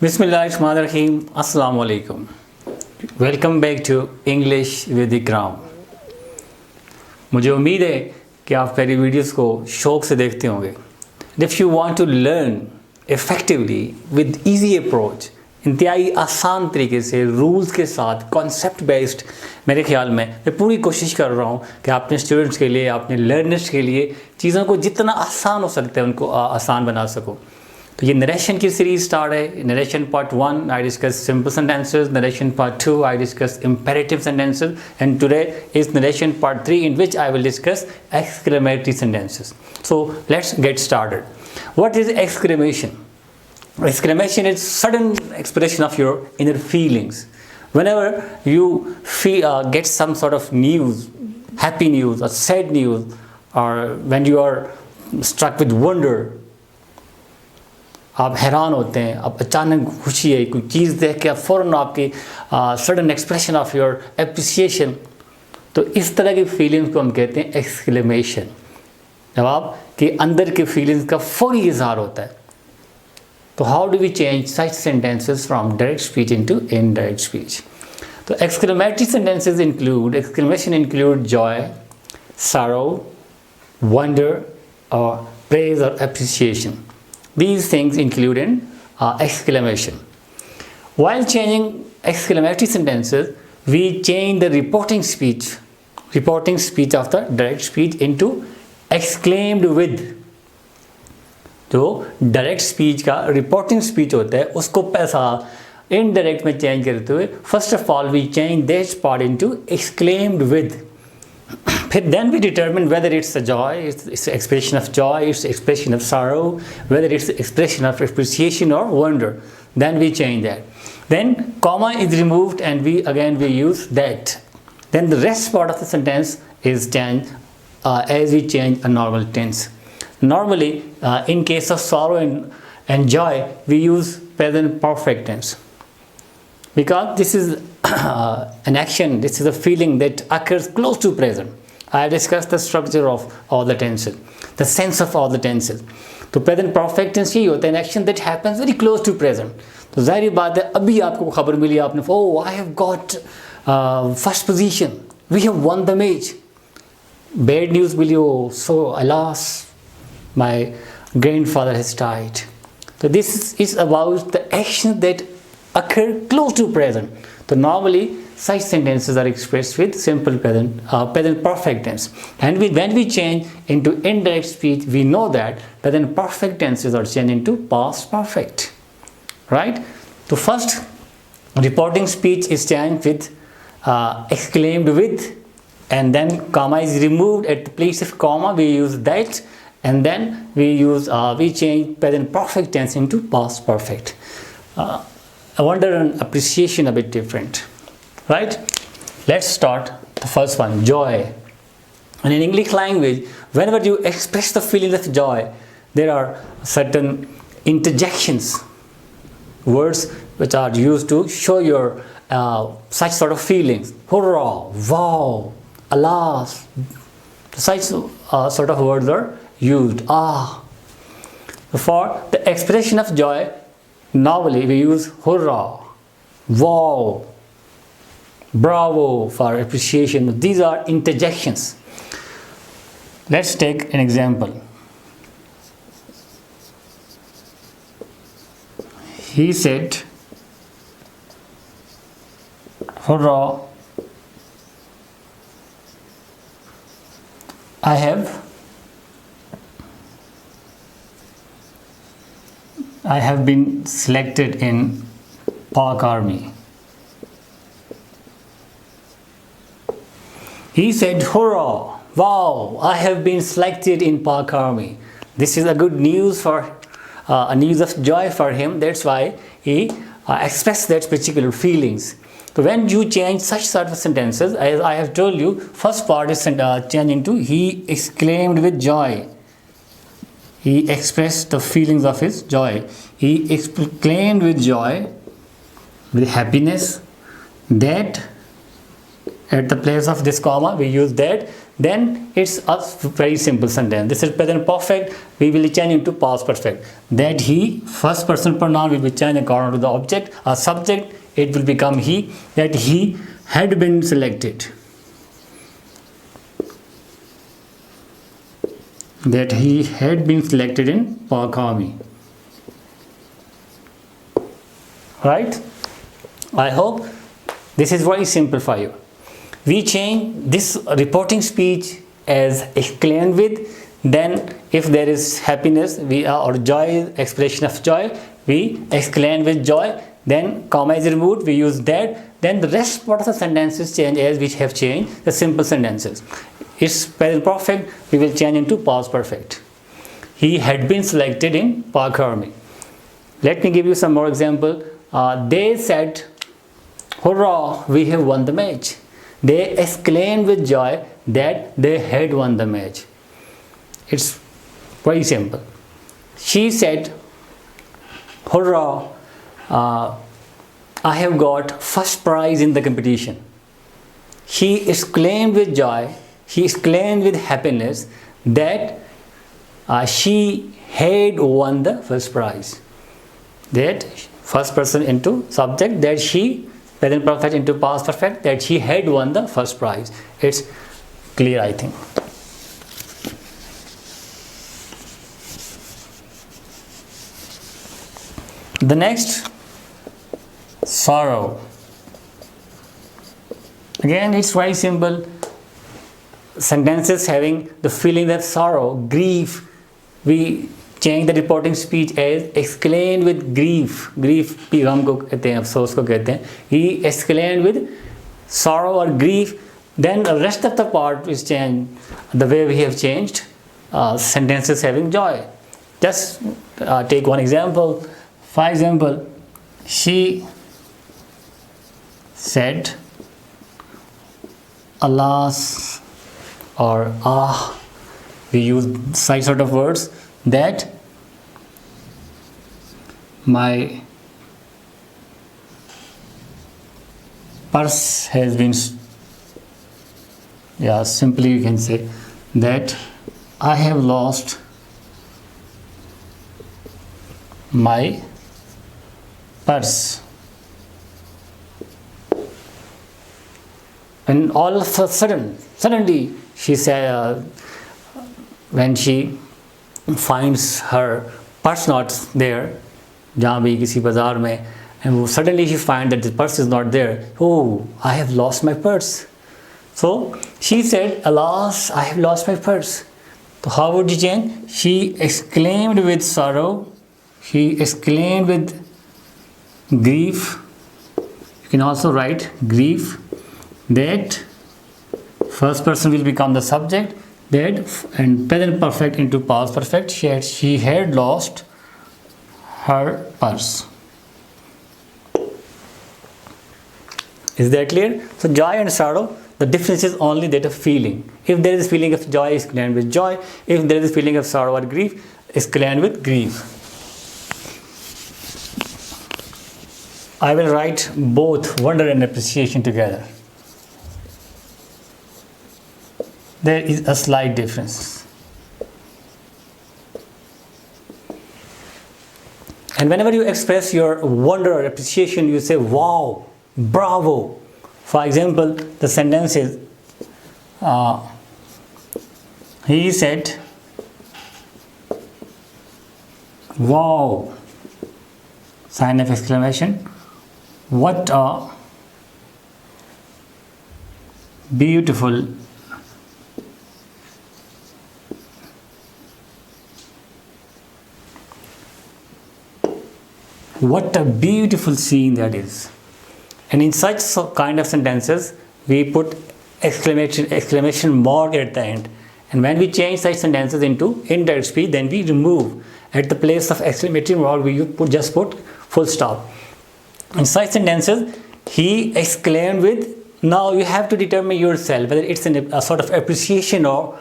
Bismillahirrahmanirrahim. Assalamu alaikum. Welcome back to English with Ikram. मुझे उम्मीद है कि आप मेरी वीडियोस को शौक से देखते होंगे. If you want to learn effectively with easy approach, इंतहाई आसान तरीके से रूल्स के साथ कॉन्सेप्ट बेस्ड, मेरे ख्याल में मैं पूरी कोशिश कर रहा हूँ कि अपने स्टूडेंट्स के लिए, अपने लर्नर्स के लिए चीज़ों को जितना आसान हो सकता है उनको आसान बना सको. तो ये नरेशन की सीरीज स्टार्ट है. Narration part 1 I discuss simple sentences, narration part 2 I discuss imperative sentences, and today is narration part 3 in which I will discuss exclamatory sentences. So let's get started. What is exclamation? Exclamation is sudden expression of your inner feelings. Whenever you get some sort of news, happy news or sad news, or when you are struck with wonder, आप हैरान होते हैं, आप अचानक खुशी है, कोई चीज़ देख के आप फ़ौरन आपकी sudden expression of your appreciation, तो इस तरह की फीलिंग्स को हम कहते हैं एक्सक्लेमेशन. जब आपके अंदर के फीलिंग्स का फौरी इजहार होता है. तो how do we change such sentences from direct speech into indirect speech? तो exclamatory sentences include, exclamation include joy, sorrow, wonder, or praise or appreciation. These things include in exclamation. While changing exclamatory sentences, we change the reporting speech of the direct speech into exclaimed with. तो direct speech का reporting speech होता है, उसको पैसा indirect में change करते हुए first of all we change that part into exclaimed with. फिर then we determine whether it's a joy, it's expression of joy, it's expression of sorrow, whether it's expression of appreciation or wonder. Then we change that. Then comma is removed and we use that. Then the rest part of the sentence is changed as we change a normal tense. Normally, in case of sorrow and joy, we use present perfect tense. Because this is an action, this is a feeling that occurs close to present. I have discussed the structure of all the tenses, the sense of all the tenses. तो present perfect tense यही होता है, an action that happens very close to present. तो जाहिर बात है अभी आपको खबर मिली, आपने oh I have got first position, we have won the match. Bad news milli, oh so alas my grandfather has died. So this is about the action that occur close to present. So normally such sentences are expressed with simple present perfect tense. And when we change into indirect speech, we know that present perfect tenses are changed into past perfect. Right? So first reporting speech is changed with exclaimed with, and then comma is removed. At the place of comma we use that, and then we change present perfect tense into past perfect. I wonder and appreciation a bit different, right? Let's start the first one, joy. And in English language, whenever you express the feeling of joy, there are certain interjections, words which are used to show your such sort of feelings. Hurrah, wow, alas, such sort of words are used. For the expression of joy, normally we use hurrah, wow, bravo for appreciation. These are interjections. Let's take an example. He said, hurrah, I have been selected in Pak Army. He said, hurrah, wow, I have been selected in Pak Army. This is a good news a news of joy for him. That's why he expressed that particular feelings. So when you change such sort of sentences, as I have told you, first part is changed into he exclaimed with joy. He expressed the feelings of his joy. He exclaimed with joy, with happiness, that at the place of this comma we use that. then it's a very simple sentence. This is present perfect, we will change into past perfect. That he, first person pronoun will be changed according to the object or subject, it will become he. That he had been selected. That he had been selected in Pak Army. Right? I hope this is very simple for you. We change this reporting speech as exclaimed with, then if there is happiness or joy, expression of joy, we exclaim with joy, then comma is removed, we use that, then the rest part of the sentences change as we have changed the simple sentences. It's present perfect, we will change into past perfect. He had been selected in Pak Army. Let me give you some more example. They said, "Hurrah, we have won the match." They exclaimed with joy that they had won the match. It's very simple. She said, "Hurrah, I have got first prize in the competition." She exclaimed with joy, she exclaimed with happiness that she had won the first prize. That first person into subject, that she, present perfect into past perfect, that she had won the first prize. It's clear, I think. The next, sorrow. Again, it's very simple. Sentences having the feeling of sorrow, grief, we change the reporting speech as exclaimed with grief. Grief भी गम को कहते हैं, अफसोस को कहते हैं. He exclaimed with sorrow or grief. Then the rest of the part is changed the way we have changed sentences having joy. Just take one example. For example, she said, "Alas," or "ah," we use such sort of words, that my purse has been, simply you can say that I have lost my purse. And all of a suddenly she said, when she finds her purse not there, जहाँ भी किसी बाजार में, and suddenly she finds that the purse is not there. Oh, I have lost my purse. So she said, "Alas, I have lost my purse." So how would you change? She exclaimed with sorrow. She exclaimed with grief. You can also write grief. That first person will become the subject. That, and present perfect into past perfect, she had lost her purse. Is that clear? So joy and sorrow, the difference is only that of feeling. If there is a feeling of joy, exclaimed with joy. If there is a feeling of sorrow or grief, exclaimed with grief. I will write both wonder and appreciation together. There is a slight difference. And whenever you express your wonder or appreciation, you say wow, bravo. For example, the sentence is, he said, wow, sign of exclamation. What a beautiful scene that is. And in such kind of sentences, we put exclamation mark at the end. And when we change such sentences into indirect speech, then we remove at the place of exclamatory mark, we just put full stop. In such sentences, he exclaimed with, now you have to determine yourself whether it's a sort of appreciation or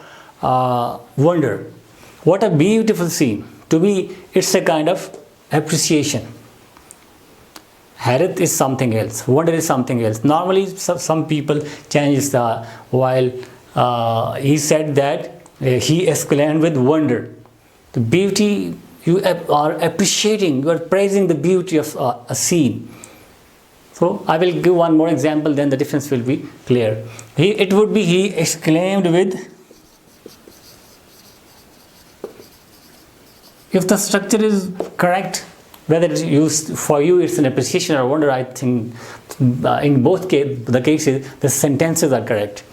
wonder. What a beautiful scene. To me, it's a kind of appreciation. Harith is something else. Wonder is something else. Normally, some people change the while he said that he exclaimed with wonder. The beauty, you are appreciating, you are praising the beauty of a scene. So I will give one more example, then the difference will be clear. It would be he exclaimed with, if the structure is correct, whether it's used for you, it's an appreciation or wonder, I think in both the cases, the sentences are correct.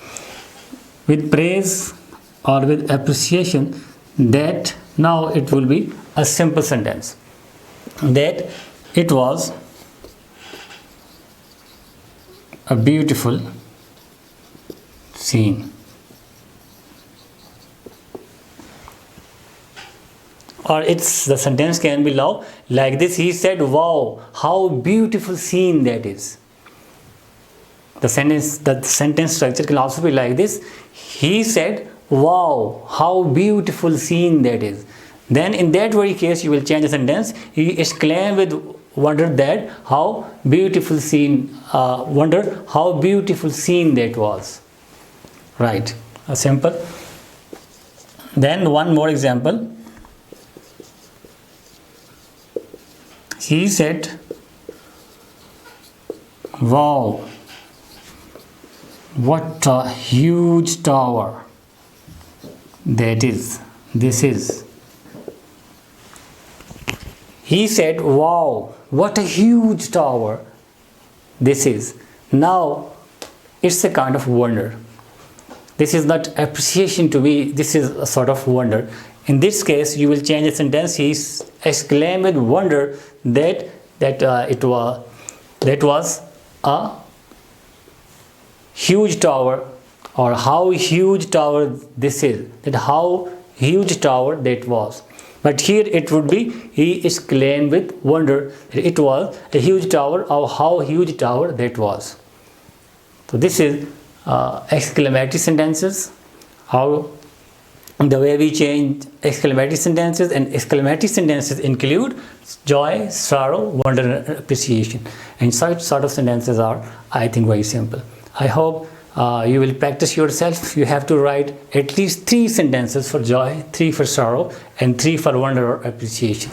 With praise or with appreciation, that now it will be a simple sentence. That it was a beautiful scene. Or the sentence can be like this. He said, wow, how beautiful scene that is. The sentence structure can also be like this. He said, wow, how beautiful scene that is. Then in that very case, you will change the sentence. He exclaimed with wonder that how beautiful scene, wonder how beautiful scene that was. Right, simple. Then one more example. He said, wow, what a huge tower this is. He said, wow, what a huge tower this is. Now, it's a kind of wonder. This is not appreciation to me, this is a sort of wonder. In this case, you will change the sentence. He exclaimed with wonder that was a huge tower, or how huge tower this is. That how huge tower that was. But here it would be he exclaimed with wonder that it was a huge tower, or how huge tower that was. So this is exclamatory sentences. How the way we change exclamatory sentences, and exclamatory sentences include joy, sorrow, wonder, and appreciation. And such sort of sentences are, I think, very simple. I hope you will practice yourself. You have to write at least 3 sentences for joy, 3 for sorrow, and 3 for wonder or appreciation.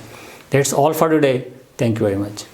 That's all for today. Thank you very much.